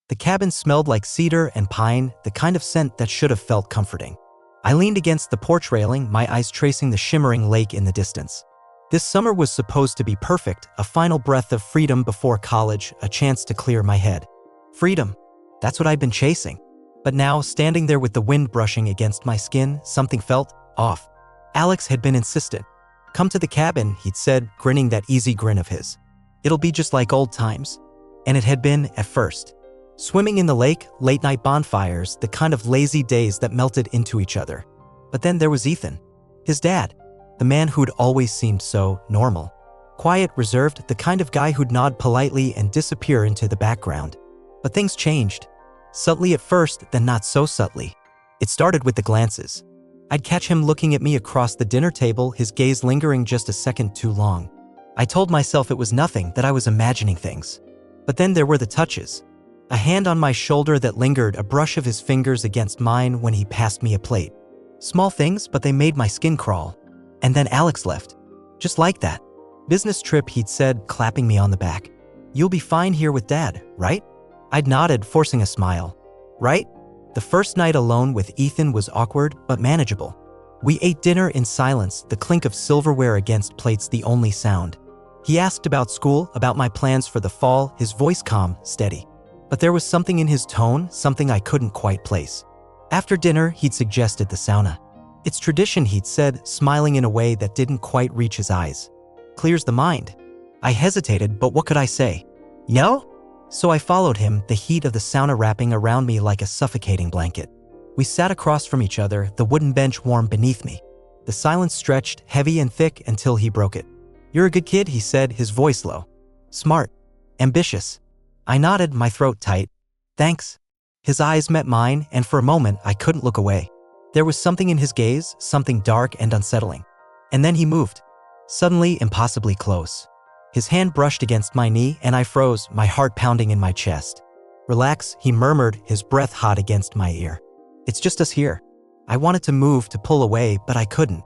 The cabin smelled like cedar and pine, the kind of scent that should have felt comforting. I leaned against the porch railing, my eyes tracing the shimmering lake in the distance. This summer was supposed to be perfect, a final breath of freedom before college, a chance to clear my head. Freedom. That's what I'd been chasing. But now, standing there with the wind brushing against my skin, something felt off. Alex had been insistent. "Come to the cabin," he'd said, grinning that easy grin of his. "It'll be just like old times." And it had been at first. Swimming in the lake, late-night bonfires, the kind of lazy days that melted into each other. But then there was Ethan. His dad. The man who'd always seemed so normal. Quiet, reserved, the kind of guy who'd nod politely and disappear into the background. But things changed. Subtly at first, then not so subtly. It started with the glances. I'd catch him looking at me across the dinner table, his gaze lingering just a second too long. I told myself it was nothing, that I was imagining things. But then there were the touches. A hand on my shoulder that lingered, a brush of his fingers against mine when he passed me a plate. Small things, but they made my skin crawl. And then Alex left. Just like that. "Business trip," he'd said, clapping me on the back. "You'll be fine here with Dad, right?" I'd nodded, forcing a smile. Right? The first night alone with Ethan was awkward, but manageable. We ate dinner in silence, the clink of silverware against plates the only sound. He asked about school, about my plans for the fall, his voice calm, steady. But there was something in his tone, something I couldn't quite place. After dinner, he'd suggested the sauna. "It's tradition," he'd said, smiling in a way that didn't quite reach his eyes. "Clears the mind." I hesitated, but what could I say? No? So I followed him, the heat of the sauna wrapping around me like a suffocating blanket. We sat across from each other, the wooden bench warm beneath me. The silence stretched, heavy and thick, until he broke it. "You're a good kid," he said, his voice low. "Smart. Ambitious." I nodded, my throat tight. "Thanks." His eyes met mine, and for a moment I couldn't look away. There was something in his gaze, something dark and unsettling. And then he moved. Suddenly, impossibly close. His hand brushed against my knee, and I froze, my heart pounding in my chest. "Relax," he murmured, his breath hot against my ear. "It's just us here." I wanted to move, to pull away, but I couldn't.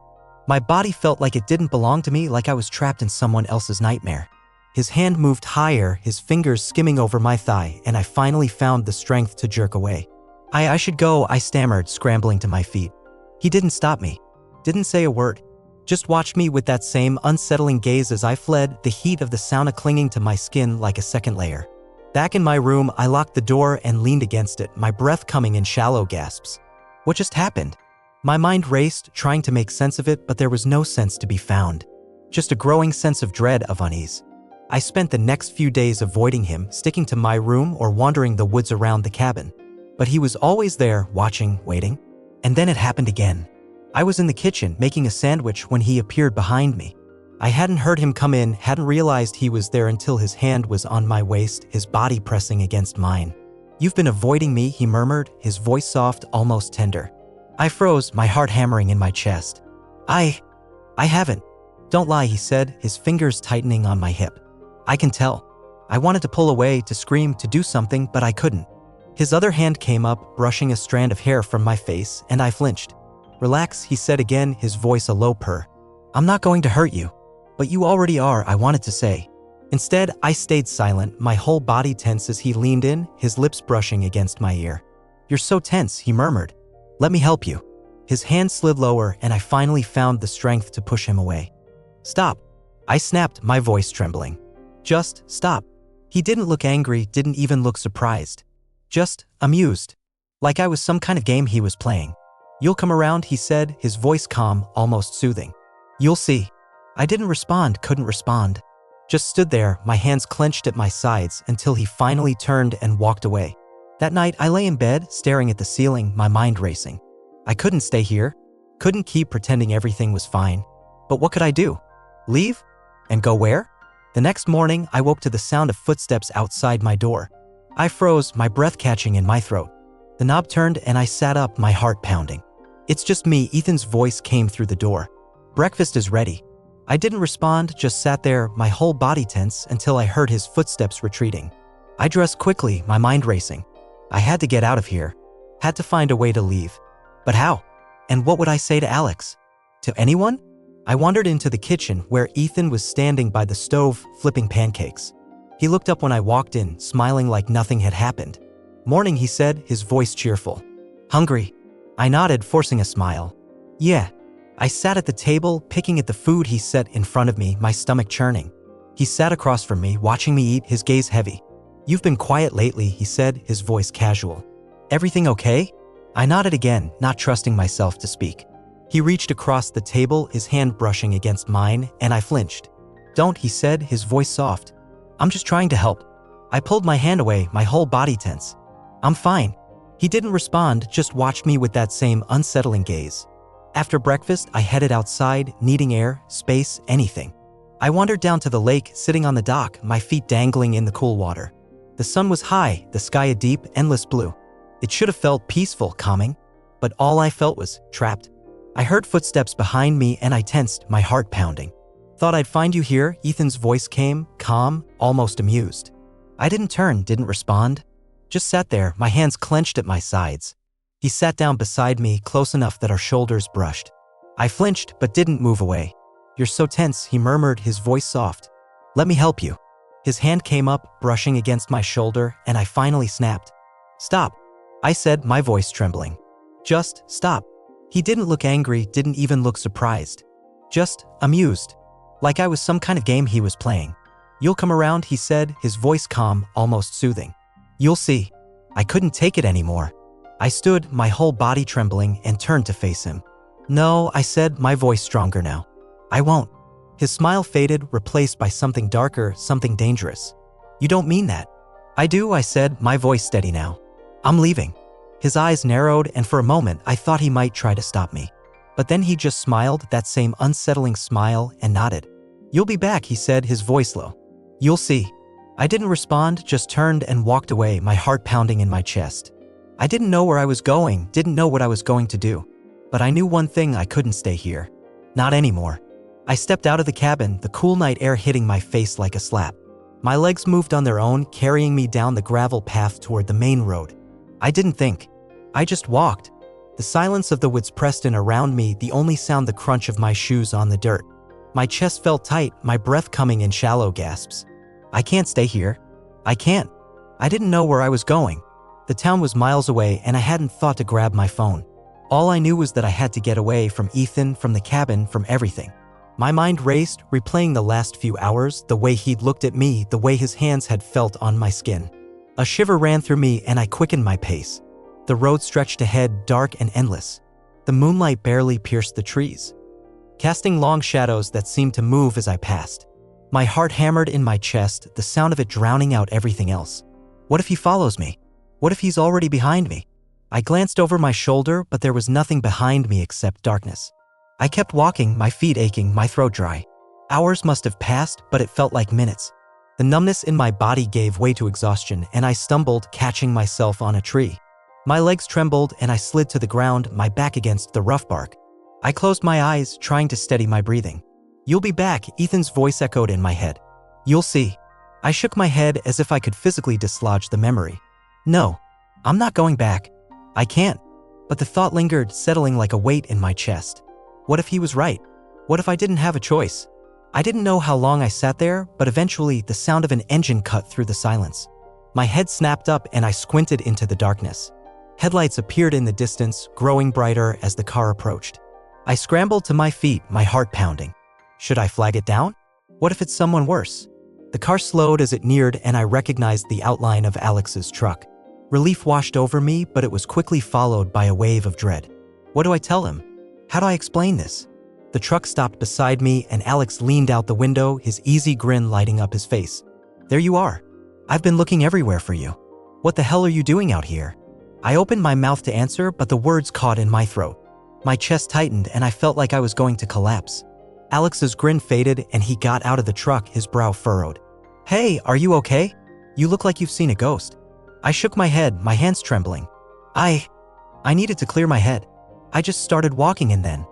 My body felt like it didn't belong to me, like I was trapped in someone else's nightmare. His hand moved higher, his fingers skimming over my thigh, and I finally found the strength to jerk away. I should go," I stammered, scrambling to my feet. He didn't stop me. Didn't say a word. Just watched me with that same unsettling gaze as I fled, the heat of the sauna clinging to my skin like a second layer. Back in my room, I locked the door and leaned against it, my breath coming in shallow gasps. What just happened? My mind raced, trying to make sense of it, but there was no sense to be found. Just a growing sense of dread, of unease. I spent the next few days avoiding him, sticking to my room or wandering the woods around the cabin. But he was always there, watching, waiting. And then it happened again. I was in the kitchen, making a sandwich, when he appeared behind me. I hadn't heard him come in, hadn't realized he was there until his hand was on my waist, his body pressing against mine. "You've been avoiding me," he murmured, his voice soft, almost tender. I froze, my heart hammering in my chest. I haven't." "Don't lie," he said, his fingers tightening on my hip. "I can tell." I wanted to pull away, to scream, to do something, but I couldn't. His other hand came up, brushing a strand of hair from my face, and I flinched. "Relax," he said again, his voice a low purr. "I'm not going to hurt you." "But you already are," I wanted to say. Instead, I stayed silent, my whole body tense as he leaned in, his lips brushing against my ear. "You're so tense," he murmured. "Let me help you." His hand slid lower, and I finally found the strength to push him away. "Stop." I snapped, my voice trembling. "Just stop." He didn't look angry, didn't even look surprised. Just amused. Like I was some kind of game he was playing. "You'll come around," he said, his voice calm, almost soothing. "You'll see." I didn't respond, couldn't respond. Just stood there, my hands clenched at my sides, until he finally turned and walked away. That night, I lay in bed, staring at the ceiling, my mind racing. I couldn't stay here. Couldn't keep pretending everything was fine. But what could I do? Leave? And go where? The next morning, I woke to the sound of footsteps outside my door. I froze, my breath catching in my throat. The knob turned and I sat up, my heart pounding. "It's just me," Ethan's voice came through the door. "Breakfast is ready." I didn't respond, just sat there, my whole body tense, until I heard his footsteps retreating. I dressed quickly, my mind racing. I had to get out of here. Had to find a way to leave. But how? And what would I say to Alex? To anyone? I wandered into the kitchen, where Ethan was standing by the stove, flipping pancakes. He looked up when I walked in, smiling like nothing had happened. Morning, he said, his voice cheerful. Hungry? I nodded, forcing a smile. Yeah. I sat at the table, picking at the food he set in front of me, my stomach churning. He sat across from me, watching me eat, his gaze heavy. You've been quiet lately, he said, his voice casual. Everything okay? I nodded again, not trusting myself to speak. He reached across the table, his hand brushing against mine, and I flinched. Don't, he said, his voice soft. I'm just trying to help. I pulled my hand away, my whole body tense. I'm fine. He didn't respond, just watched me with that same unsettling gaze. After breakfast, I headed outside, needing air, space, anything. I wandered down to the lake, sitting on the dock, my feet dangling in the cool water. The sun was high, the sky a deep, endless blue. It should have felt peaceful, calming, but all I felt was trapped. I heard footsteps behind me and I tensed, my heart pounding. Thought I'd find you here, Ethan's voice came, calm, almost amused. I didn't turn, didn't respond. Just sat there, my hands clenched at my sides. He sat down beside me, close enough that our shoulders brushed. I flinched, but didn't move away. You're so tense, he murmured, his voice soft. Let me help you. His hand came up, brushing against my shoulder, and I finally snapped. Stop, I said, my voice trembling. Just stop. He didn't look angry, didn't even look surprised. Just amused. Like I was some kind of game he was playing. You'll come around, he said, his voice calm, almost soothing. You'll see. I couldn't take it anymore. I stood, my whole body trembling, and turned to face him. No, I said, my voice stronger now. I won't. His smile faded, replaced by something darker, something dangerous. You don't mean that. I do, I said, my voice steady now. I'm leaving. His eyes narrowed, and for a moment I thought he might try to stop me. But then he just smiled, that same unsettling smile, and nodded. You'll be back, he said, his voice low. You'll see. I didn't respond, just turned and walked away, my heart pounding in my chest. I didn't know where I was going, didn't know what I was going to do. But I knew one thing, I couldn't stay here. Not anymore. I stepped out of the cabin, the cool night air hitting my face like a slap. My legs moved on their own, carrying me down the gravel path toward the main road. I didn't think. I just walked. The silence of the woods pressed in around me, the only sound the crunch of my shoes on the dirt. My chest felt tight, my breath coming in shallow gasps. I can't stay here. I can't. I didn't know where I was going. The town was miles away and I hadn't thought to grab my phone. All I knew was that I had to get away from Ethan, from the cabin, from everything. My mind raced, replaying the last few hours, the way he'd looked at me, the way his hands had felt on my skin. A shiver ran through me and I quickened my pace. The road stretched ahead, dark and endless. The moonlight barely pierced the trees, casting long shadows that seemed to move as I passed. My heart hammered in my chest, the sound of it drowning out everything else. What if he follows me? What if he's already behind me? I glanced over my shoulder, but there was nothing behind me except darkness. I kept walking, my feet aching, my throat dry. Hours must have passed, but it felt like minutes. The numbness in my body gave way to exhaustion, and I stumbled, catching myself on a tree. My legs trembled, and I slid to the ground, my back against the rough bark. I closed my eyes, trying to steady my breathing. You'll be back, Ethan's voice echoed in my head. You'll see. I shook my head as if I could physically dislodge the memory. No, I'm not going back. I can't. But the thought lingered, settling like a weight in my chest. What if he was right? What if I didn't have a choice? I didn't know how long I sat there, but eventually the sound of an engine cut through the silence. My head snapped up and I squinted into the darkness. Headlights appeared in the distance, growing brighter as the car approached. I scrambled to my feet, my heart pounding. Should I flag it down? What if it's someone worse? The car slowed as it neared and I recognized the outline of Alex's truck. Relief washed over me, but it was quickly followed by a wave of dread. What do I tell him? How do I explain this? The truck stopped beside me and Alex leaned out the window, his easy grin lighting up his face. There you are. I've been looking everywhere for you. What the hell are you doing out here? I opened my mouth to answer, but the words caught in my throat. My chest tightened and I felt like I was going to collapse. Alex's grin faded and he got out of the truck, his brow furrowed. Hey, are you okay? You look like you've seen a ghost. I shook my head, my hands trembling. I needed to clear my head. I just started walking and then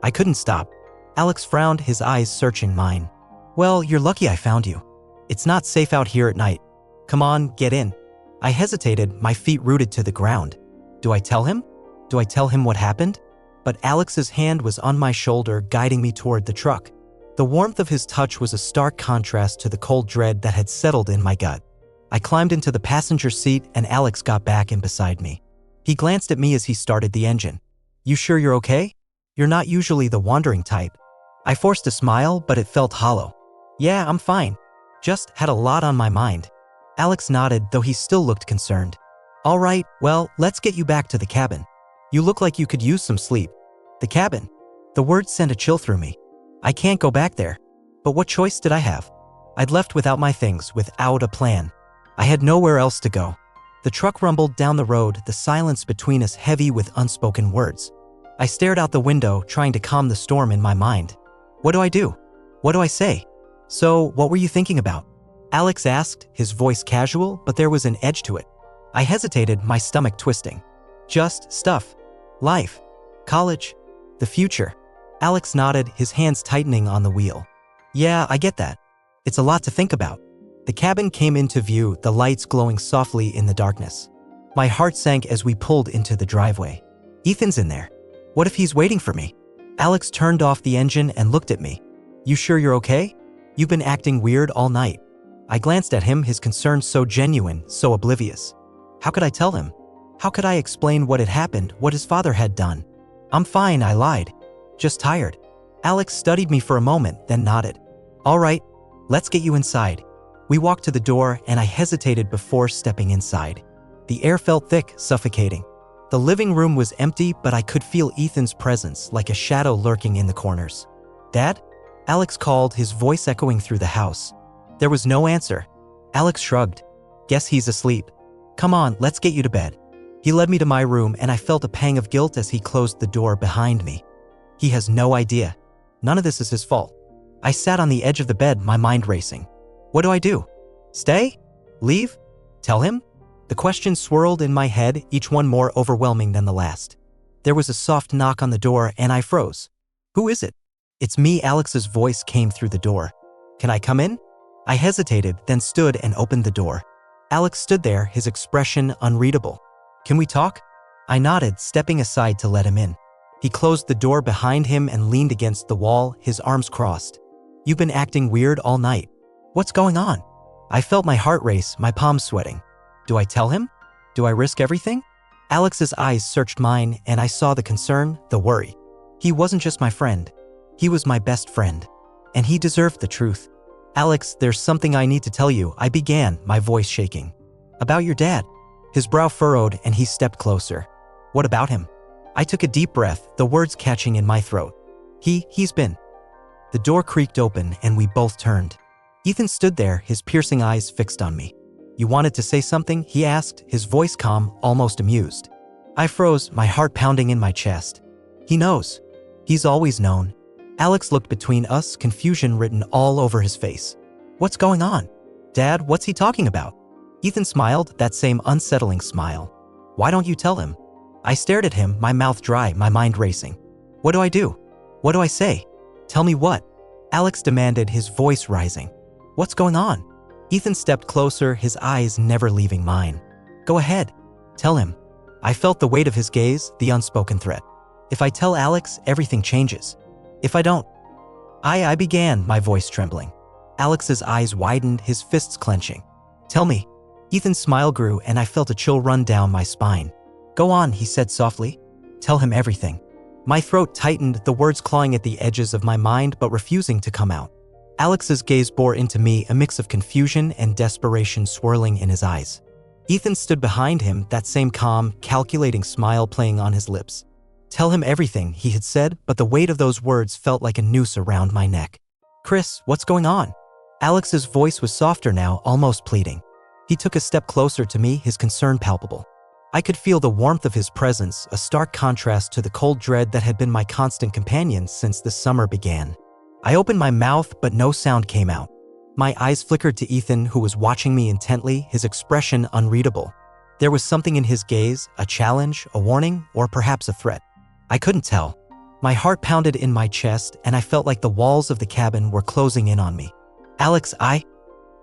I couldn't stop. Alex frowned, his eyes searching mine. Well, you're lucky I found you. It's not safe out here at night. Come on, get in. I hesitated, my feet rooted to the ground. Do I tell him? Do I tell him what happened? But Alex's hand was on my shoulder, guiding me toward the truck. The warmth of his touch was a stark contrast to the cold dread that had settled in my gut. I climbed into the passenger seat and Alex got back in beside me. He glanced at me as he started the engine. "You sure you're okay? You're not usually the wandering type." I forced a smile, but it felt hollow. "Yeah, I'm fine. Just had a lot on my mind." Alex nodded, though he still looked concerned. "All right, well, let's get you back to the cabin. You look like you could use some sleep." The cabin? The words sent a chill through me. I can't go back there. But what choice did I have? I'd left without my things, without a plan. I had nowhere else to go. The truck rumbled down the road, the silence between us heavy with unspoken words. I stared out the window, trying to calm the storm in my mind. What do I do? What do I say? "So, what were you thinking about?" Alex asked, his voice casual, but there was an edge to it. I hesitated, my stomach twisting. "Just stuff. Life. College. The future." Alex nodded, his hands tightening on the wheel. "Yeah, I get that. It's a lot to think about." The cabin came into view, the lights glowing softly in the darkness. My heart sank as we pulled into the driveway. "Ethan's in there. What if he's waiting for me?" Alex turned off the engine and looked at me. "You sure you're okay? You've been acting weird all night." I glanced at him, his concern so genuine, so oblivious. How could I tell him? How could I explain what had happened, what his father had done? "I'm fine," I lied. "Just tired." Alex studied me for a moment, then nodded. "All right, let's get you inside." We walked to the door, and I hesitated before stepping inside. The air felt thick, suffocating. The living room was empty, but I could feel Ethan's presence, like a shadow lurking in the corners. "Dad?" Alex called, his voice echoing through the house. There was no answer. Alex shrugged. "Guess he's asleep. Come on, let's get you to bed." He led me to my room, and I felt a pang of guilt as he closed the door behind me. He has no idea. None of this is his fault. I sat on the edge of the bed, my mind racing. What do I do? Stay? Leave? Tell him? The questions swirled in my head, each one more overwhelming than the last. There was a soft knock on the door, and I froze. "Who is it?" "It's me," Alex's voice came through the door. "Can I come in?" I hesitated, then stood and opened the door. Alex stood there, his expression unreadable. "Can we talk?" I nodded, stepping aside to let him in. He closed the door behind him and leaned against the wall, his arms crossed. "You've been acting weird all night. What's going on?" I felt my heart race, my palms sweating. Do I tell him? Do I risk everything? Alex's eyes searched mine, and I saw the concern, the worry. He wasn't just my friend. He was my best friend. And he deserved the truth. "Alex, there's something I need to tell you," I began, my voice shaking. "About your dad." His brow furrowed, and he stepped closer. "What about him?" I took a deep breath, the words catching in my throat. He's been. The door creaked open, and we both turned. Ethan stood there, his piercing eyes fixed on me. "You wanted to say something?" he asked, his voice calm, almost amused. I froze, my heart pounding in my chest. "He knows. He's always known." Alex looked between us, confusion written all over his face. "What's going on? Dad, what's he talking about?" Ethan smiled, that same unsettling smile. "Why don't you tell him?" I stared at him, my mouth dry, my mind racing. "What do I do? What do I say?" "Tell me what?" Alex demanded, his voice rising. "What's going on?" Ethan stepped closer, his eyes never leaving mine. "Go ahead. Tell him." I felt the weight of his gaze, the unspoken threat. "If I tell Alex, everything changes. If I don't..." I began, my voice trembling. Alex's eyes widened, his fists clenching. "Tell me." Ethan's smile grew, and I felt a chill run down my spine. "Go on," he said softly. "Tell him everything." My throat tightened, the words clawing at the edges of my mind but refusing to come out. Alex's gaze bore into me, a mix of confusion and desperation swirling in his eyes. Ethan stood behind him, that same calm, calculating smile playing on his lips. "Tell him everything," he had said, but the weight of those words felt like a noose around my neck. "Chris, what's going on?" Alex's voice was softer now, almost pleading. He took a step closer to me, his concern palpable. I could feel the warmth of his presence, a stark contrast to the cold dread that had been my constant companion since the summer began. I opened my mouth, but no sound came out. My eyes flickered to Ethan, who was watching me intently, his expression unreadable. There was something in his gaze, a challenge, a warning, or perhaps a threat. I couldn't tell. My heart pounded in my chest, and I felt like the walls of the cabin were closing in on me. "Alex,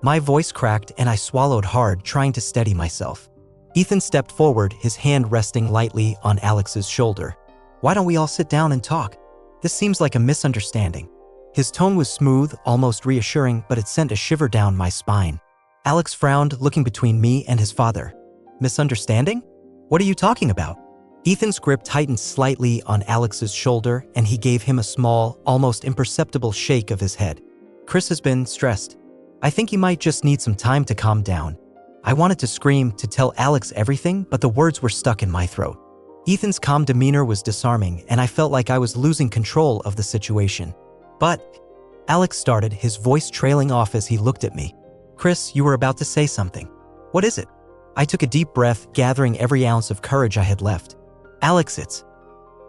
My voice cracked, and I swallowed hard, trying to steady myself. Ethan stepped forward, his hand resting lightly on Alex's shoulder. "Why don't we all sit down and talk? This seems like a misunderstanding." His tone was smooth, almost reassuring, but it sent a shiver down my spine. Alex frowned, looking between me and his father. Misunderstanding? What are you talking about? Ethan's grip tightened slightly on Alex's shoulder, and he gave him a small, almost imperceptible shake of his head. Chris has been stressed. I think he might just need some time to calm down. I wanted to scream, to tell Alex everything, but the words were stuck in my throat. Ethan's calm demeanor was disarming, and I felt like I was losing control of the situation. But Alex started, his voice trailing off as he looked at me. Chris, you were about to say something. What is it? I took a deep breath, gathering every ounce of courage I had left. Alex, it's...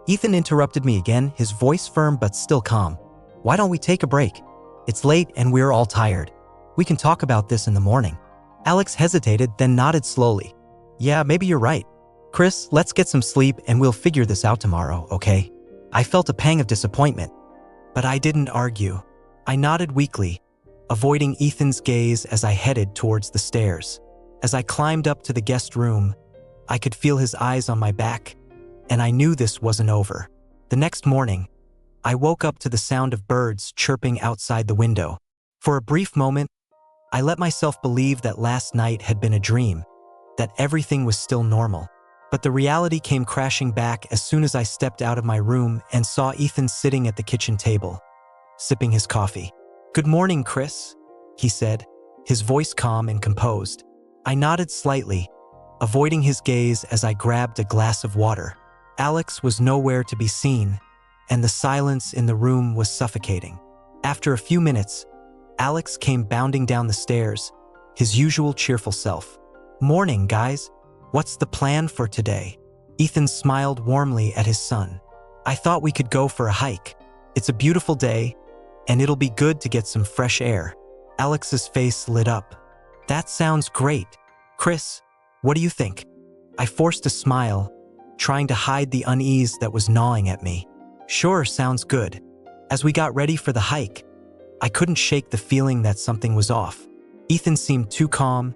Ethan interrupted me again, his voice firm but still calm. Why don't we take a break? It's late and we're all tired. We can talk about this in the morning. Alex hesitated, then nodded slowly. Yeah, maybe you're right. Chris, let's get some sleep and we'll figure this out tomorrow, okay? I felt a pang of disappointment, but I didn't argue. I nodded weakly, avoiding Ethan's gaze as I headed towards the stairs. As I climbed up to the guest room, I could feel his eyes on my back, and I knew this wasn't over. The next morning, I woke up to the sound of birds chirping outside the window. For a brief moment, I let myself believe that last night had been a dream, that everything was still normal. But the reality came crashing back as soon as I stepped out of my room and saw Ethan sitting at the kitchen table, sipping his coffee. Good morning, Chris, he said, his voice calm and composed. I nodded slightly, avoiding his gaze as I grabbed a glass of water. Alex was nowhere to be seen, and the silence in the room was suffocating. After a few minutes, Alex came bounding down the stairs, his usual cheerful self. Morning, guys. What's the plan for today? Ethan smiled warmly at his son. I thought we could go for a hike. It's a beautiful day, and it'll be good to get some fresh air. Alex's face lit up. That sounds great. Chris, what do you think? I forced a smile, trying to hide the unease that was gnawing at me. Sure, sounds good. As we got ready for the hike, I couldn't shake the feeling that something was off. Ethan seemed too calm,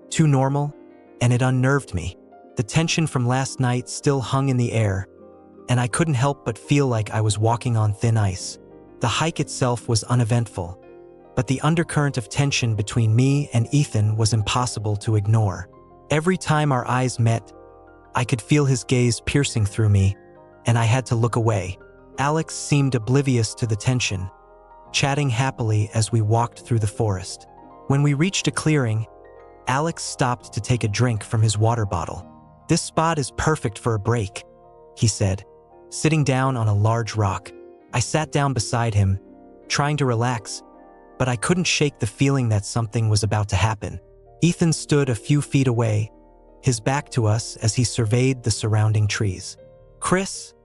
too normal, and it unnerved me. The tension from last night still hung in the air, and I couldn't help but feel like I was walking on thin ice. The hike itself was uneventful, but the undercurrent of tension between me and Ethan was impossible to ignore. Every time our eyes met, I could feel his gaze piercing through me, and I had to look away. Alex seemed oblivious to the tension, chatting happily as we walked through the forest. When we reached a clearing, Alex stopped to take a drink from his water bottle. This spot is perfect for a break, he said, sitting down on a large rock. I sat down beside him, trying to relax, but I couldn't shake the feeling that something was about to happen. Ethan stood a few feet away, his back to us as he surveyed the surrounding trees. Chris,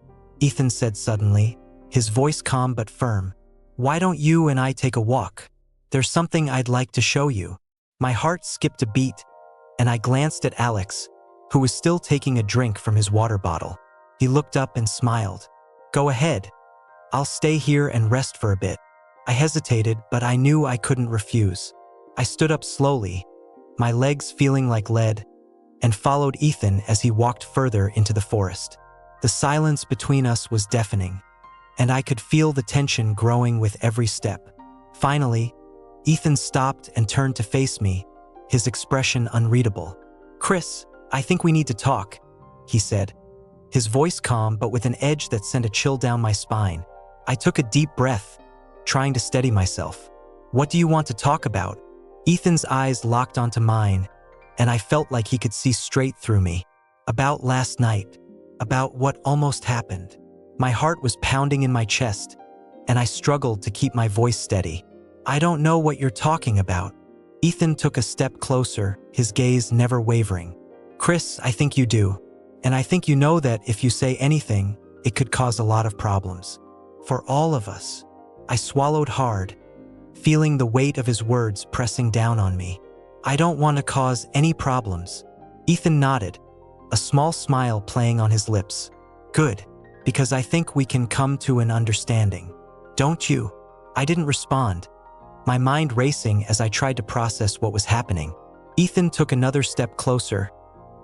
Ethan said suddenly, his voice calm but firm, why don't you and I take a walk? There's something I'd like to show you. My heart skipped a beat, and I glanced at Alex, who was still taking a drink from his water bottle. He looked up and smiled. Go ahead. I'll stay here and rest for a bit. I hesitated, but I knew I couldn't refuse. I stood up slowly, my legs feeling like lead, and followed Ethan as he walked further into the forest. The silence between us was deafening, and I could feel the tension growing with every step. Finally, Ethan stopped and turned to face me, his expression unreadable. Chris, I think we need to talk, he said, his voice calm but with an edge that sent a chill down my spine. I took a deep breath, trying to steady myself. What do you want to talk about? Ethan's eyes locked onto mine, and I felt like he could see straight through me. About last night, about what almost happened. My heart was pounding in my chest, and I struggled to keep my voice steady. I don't know what you're talking about. Ethan took a step closer, his gaze never wavering. Chris, I think you do. And I think you know that if you say anything, it could cause a lot of problems. For all of us. I swallowed hard, feeling the weight of his words pressing down on me. I don't want to cause any problems. Ethan nodded, a small smile playing on his lips. Good, because I think we can come to an understanding. Don't you? I didn't respond, my mind racing as I tried to process what was happening. Ethan took another step closer,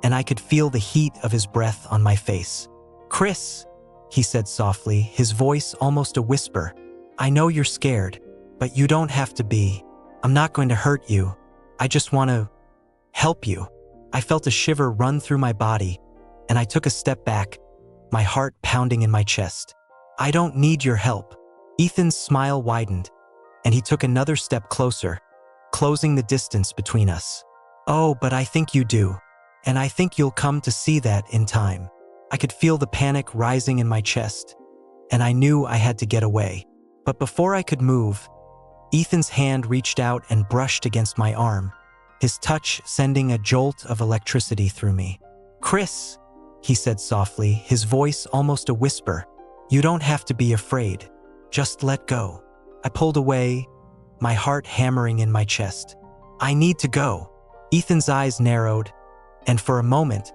and I could feel the heat of his breath on my face. Chris, he said softly, his voice almost a whisper. I know you're scared, but you don't have to be. I'm not going to hurt you. I just want to help you." I felt a shiver run through my body, and I took a step back, my heart pounding in my chest. "I don't need your help." Ethan's smile widened, and he took another step closer, closing the distance between us. "Oh, but I think you do. And I think you'll come to see that in time." I could feel the panic rising in my chest, and I knew I had to get away. But before I could move, Ethan's hand reached out and brushed against my arm, his touch sending a jolt of electricity through me. "Chris," he said softly, his voice almost a whisper, "you don't have to be afraid. Just let go." I pulled away, my heart hammering in my chest. "I need to go." Ethan's eyes narrowed, and for a moment,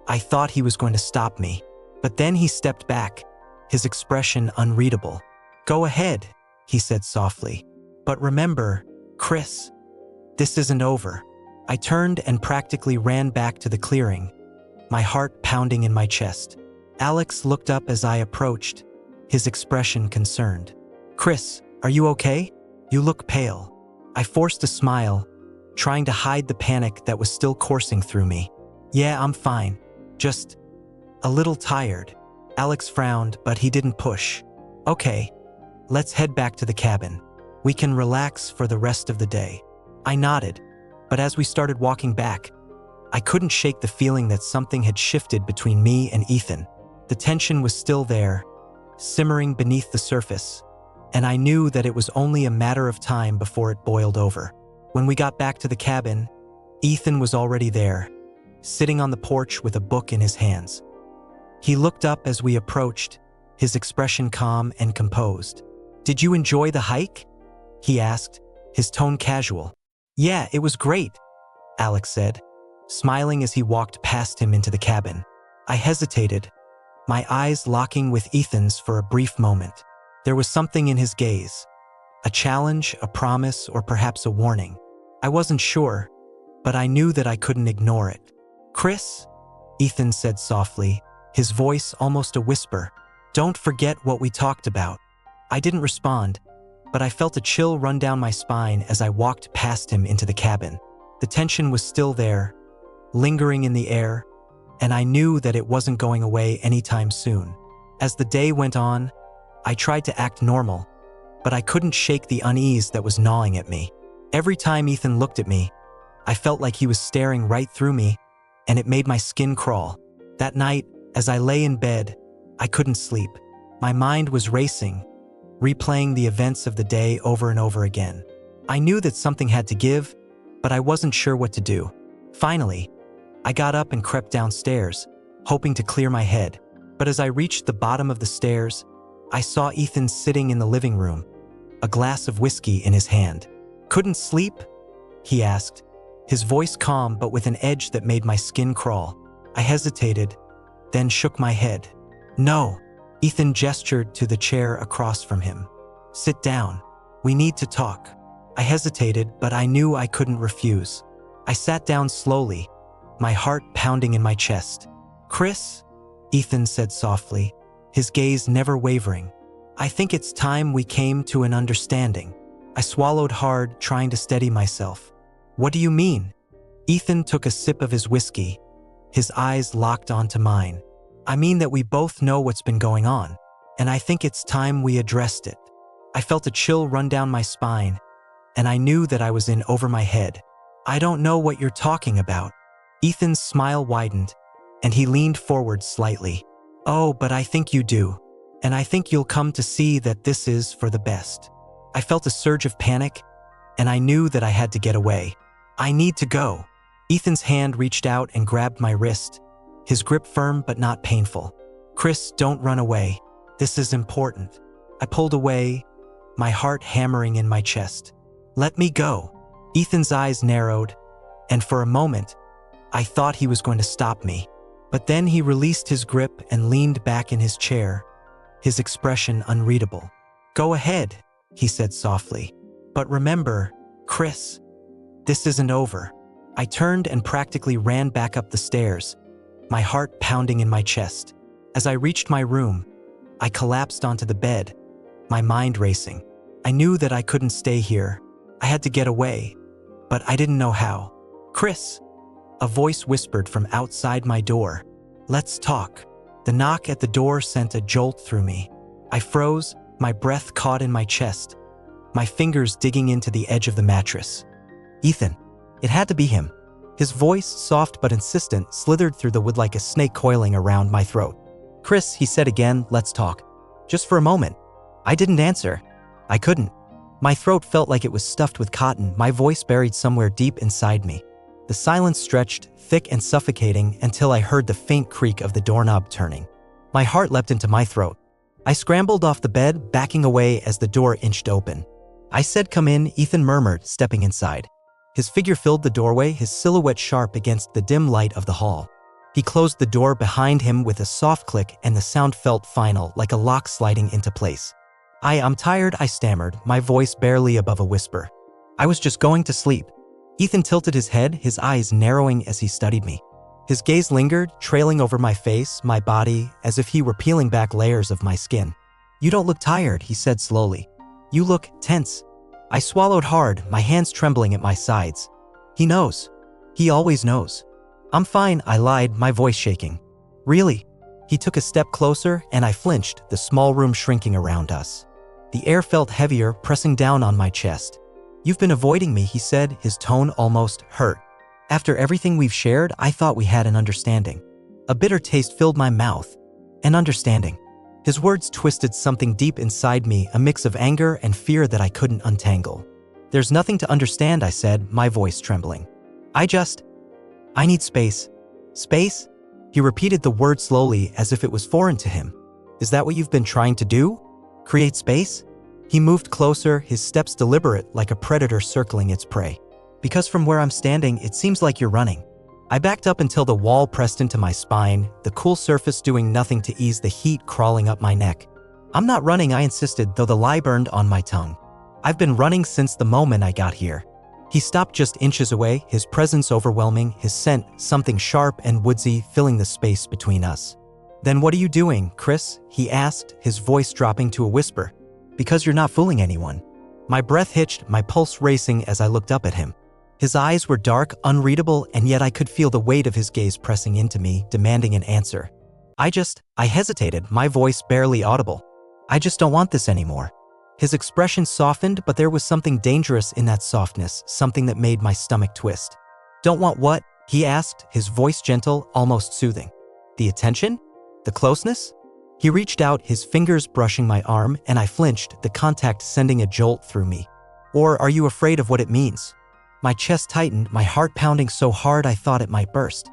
I thought he was going to stop me. But then he stepped back, his expression unreadable. "Go ahead," he said softly. "But remember, Chris, this isn't over." I turned and practically ran back to the clearing, my heart pounding in my chest. Alex looked up as I approached, his expression concerned. "Chris, are you okay? You look pale." I forced a smile, trying to hide the panic that was still coursing through me. "Yeah, I'm fine. Just a little tired." Alex frowned, but he didn't push. "Okay, let's head back to the cabin. We can relax for the rest of the day." I nodded, but as we started walking back, I couldn't shake the feeling that something had shifted between me and Ethan. The tension was still there, simmering beneath the surface, and I knew that it was only a matter of time before it boiled over. When we got back to the cabin, Ethan was already there, sitting on the porch with a book in his hands. He looked up as we approached, his expression calm and composed. "Did you enjoy the hike?" he asked, his tone casual. "Yeah, it was great," Alex said, smiling as he walked past him into the cabin. I hesitated, my eyes locking with Ethan's for a brief moment. There was something in his gaze, a challenge, a promise, or perhaps a warning. I wasn't sure, but I knew that I couldn't ignore it. "Chris," Ethan said softly, his voice almost a whisper, "don't forget what we talked about." I didn't respond, but I felt a chill run down my spine as I walked past him into the cabin. The tension was still there, lingering in the air, and I knew that it wasn't going away anytime soon. As the day went on, I tried to act normal, but I couldn't shake the unease that was gnawing at me. Every time Ethan looked at me, I felt like he was staring right through me, and it made my skin crawl. That night, as I lay in bed, I couldn't sleep. My mind was racing, replaying the events of the day over and over again. I knew that something had to give, but I wasn't sure what to do. Finally, I got up and crept downstairs, hoping to clear my head. But as I reached the bottom of the stairs, I saw Ethan sitting in the living room, a glass of whiskey in his hand. "Couldn't sleep?" he asked, his voice calm but with an edge that made my skin crawl. I hesitated, then shook my head. "No." Ethan gestured to the chair across from him. "Sit down. We need to talk." I hesitated, but I knew I couldn't refuse. I sat down slowly, my heart pounding in my chest. "Chris," Ethan said softly, his gaze never wavering, "I think it's time we came to an understanding." I swallowed hard, trying to steady myself. "What do you mean?" Ethan took a sip of his whiskey, his eyes locked onto mine. "I mean that we both know what's been going on, and I think it's time we addressed it." I felt a chill run down my spine, and I knew that I was in over my head. "I don't know what you're talking about." Ethan's smile widened, and he leaned forward slightly. "Oh, but I think you do, and I think you'll come to see that this is for the best." I felt a surge of panic, and I knew that I had to get away. "I need to go." Ethan's hand reached out and grabbed my wrist, his grip firm but not painful. "Chris, don't run away. This is important." I pulled away, my heart hammering in my chest. "Let me go." Ethan's eyes narrowed, and for a moment, I thought he was going to stop me. But then he released his grip and leaned back in his chair, his expression unreadable. "Go ahead," he said softly. "But remember, Chris, this isn't over." I turned and practically ran back up the stairs, my heart pounding in my chest. As I reached my room, I collapsed onto the bed, my mind racing. I knew that I couldn't stay here. I had to get away, but I didn't know how. "Chris," a voice whispered from outside my door. "Let's talk." The knock at the door sent a jolt through me. I froze, my breath caught in my chest, my fingers digging into the edge of the mattress. "Ethan." It had to be him. His voice, soft but insistent, slithered through the wood like a snake coiling around my throat. "Chris," he said again, "let's talk. Just for a moment." I didn't answer. I couldn't. My throat felt like it was stuffed with cotton, my voice buried somewhere deep inside me. The silence stretched, thick and suffocating, until I heard the faint creak of the doorknob turning. My heart leapt into my throat. I scrambled off the bed, backing away as the door inched open. "I said come in," Ethan murmured, stepping inside. His figure filled the doorway, his silhouette sharp against the dim light of the hall. He closed the door behind him with a soft click, and the sound felt final, like a lock sliding into place. I'm tired," I stammered, my voice barely above a whisper. "I was just going to sleep." Ethan tilted his head, his eyes narrowing as he studied me. His gaze lingered, trailing over my face, my body, as if he were peeling back layers of my skin. "You don't look tired," he said slowly. "You look tense." I swallowed hard, my hands trembling at my sides. "He knows. He always knows." "I'm fine," I lied, my voice shaking. "Really?" He took a step closer, and I flinched, the small room shrinking around us. The air felt heavier, pressing down on my chest. "You've been avoiding me," he said, his tone almost hurt. "After everything we've shared, I thought we had an understanding." A bitter taste filled my mouth. An understanding. His words twisted something deep inside me, a mix of anger and fear that I couldn't untangle. "There's nothing to understand," I said, my voice trembling. I need space." "Space?" He repeated the word slowly, as if it was foreign to him. "Is that what you've been trying to do? Create space?" He moved closer, his steps deliberate, like a predator circling its prey. "Because from where I'm standing, it seems like you're running." I backed up until the wall pressed into my spine, the cool surface doing nothing to ease the heat crawling up my neck. "I'm not running," I insisted, though the lie burned on my tongue. "I've been running since the moment I got here." He stopped just inches away, his presence overwhelming, his scent, something sharp and woodsy, filling the space between us. "Then what are you doing, Chris?" he asked, his voice dropping to a whisper. "Because you're not fooling anyone." My breath hitched, my pulse racing as I looked up at him. His eyes were dark, unreadable, and yet I could feel the weight of his gaze pressing into me, demanding an answer. I hesitated, my voice barely audible. "I just don't want this anymore." His expression softened, but there was something dangerous in that softness, something that made my stomach twist. "Don't want what?" he asked, his voice gentle, almost soothing. "The attention? The closeness?" He reached out, his fingers brushing my arm, and I flinched, the contact sending a jolt through me. "Or are you afraid of what it means?" My chest tightened, my heart pounding so hard I thought it might burst.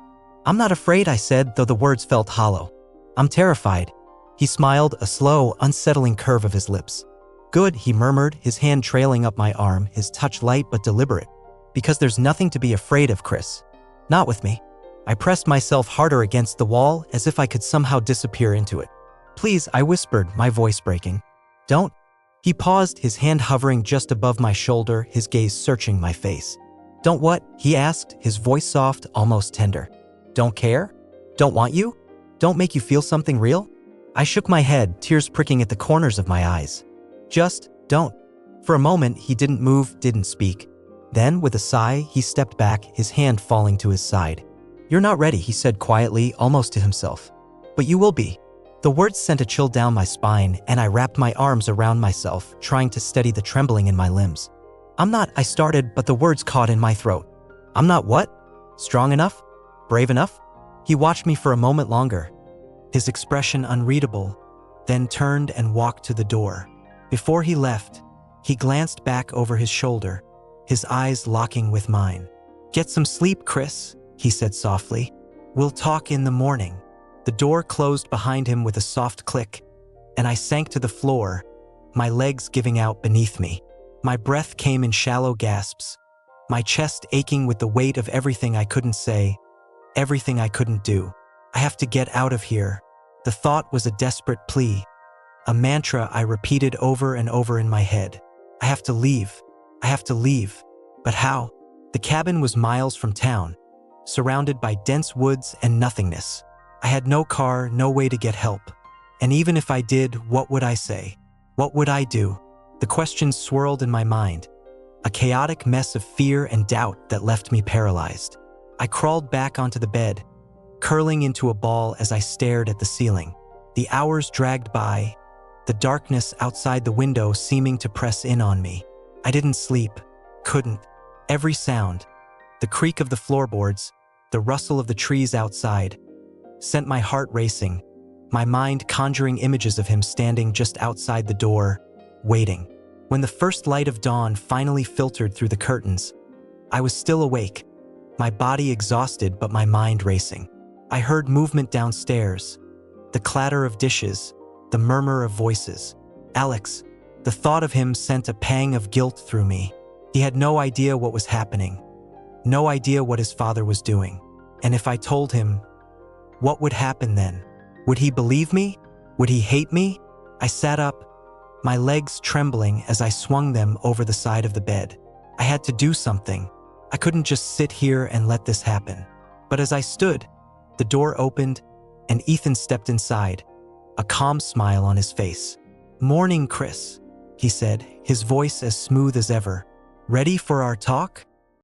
"I'm not afraid," I said, though the words felt hollow. "I'm terrified." He smiled, a slow, unsettling curve of his lips. "Good," he murmured, his hand trailing up my arm, his touch light but deliberate. "Because there's nothing to be afraid of, Chris. Not with me." I pressed myself harder against the wall, as if I could somehow disappear into it. "Please," I whispered, my voice breaking. "Don't." He paused, his hand hovering just above my shoulder, his gaze searching my face. "Don't what?" he asked, his voice soft, almost tender. "Don't care? Don't want you? Don't make you feel something real?" I shook my head, tears pricking at the corners of my eyes. "Just don't." For a moment, he didn't move, didn't speak. Then, with a sigh, he stepped back, his hand falling to his side. "You're not ready," he said quietly, almost to himself. "But you will be." The words sent a chill down my spine, and I wrapped my arms around myself, trying to steady the trembling in my limbs. "I'm not," I started, but the words caught in my throat. "I'm not what? Strong enough? Brave enough?" He watched me for a moment longer, his expression unreadable, then turned and walked to the door. Before he left, he glanced back over his shoulder, his eyes locking with mine. "Get some sleep, Chris," he said softly. "We'll talk in the morning." The door closed behind him with a soft click, and I sank to the floor, my legs giving out beneath me. My breath came in shallow gasps, my chest aching with the weight of everything I couldn't say, everything I couldn't do. "I have to get out of here." The thought was a desperate plea, a mantra I repeated over and over in my head. "I have to leave. I have to leave." But how? The cabin was miles from town, surrounded by dense woods and nothingness. I had no car, no way to get help. And even if I did, what would I say? What would I do? The questions swirled in my mind. a chaotic mess of fear and doubt that left me paralyzed. I crawled back onto the bed, curling into a ball as I stared at the ceiling. The hours dragged by, the darkness outside the window seeming to press in on me. I didn't sleep, couldn't. Every sound, the creak of the floorboards, the rustle of the trees outside, sent my heart racing, my mind conjuring images of him standing just outside the door, waiting. When the first light of dawn finally filtered through the curtains, I was still awake, my body exhausted but my mind racing. I heard movement downstairs, the clatter of dishes, the murmur of voices. Alex, the thought of him sent a pang of guilt through me. He had no idea what was happening, no idea what his father was doing. And if I told him, what would happen then? Would he believe me? Would he hate me? I sat up, my legs trembling as I swung them over the side of the bed. I had to do something. I couldn't just sit here and let this happen. But as I stood, the door opened and Ethan stepped inside, a calm smile on his face. "Morning, Chris," he said, his voice as smooth as ever. "Ready for our talk?"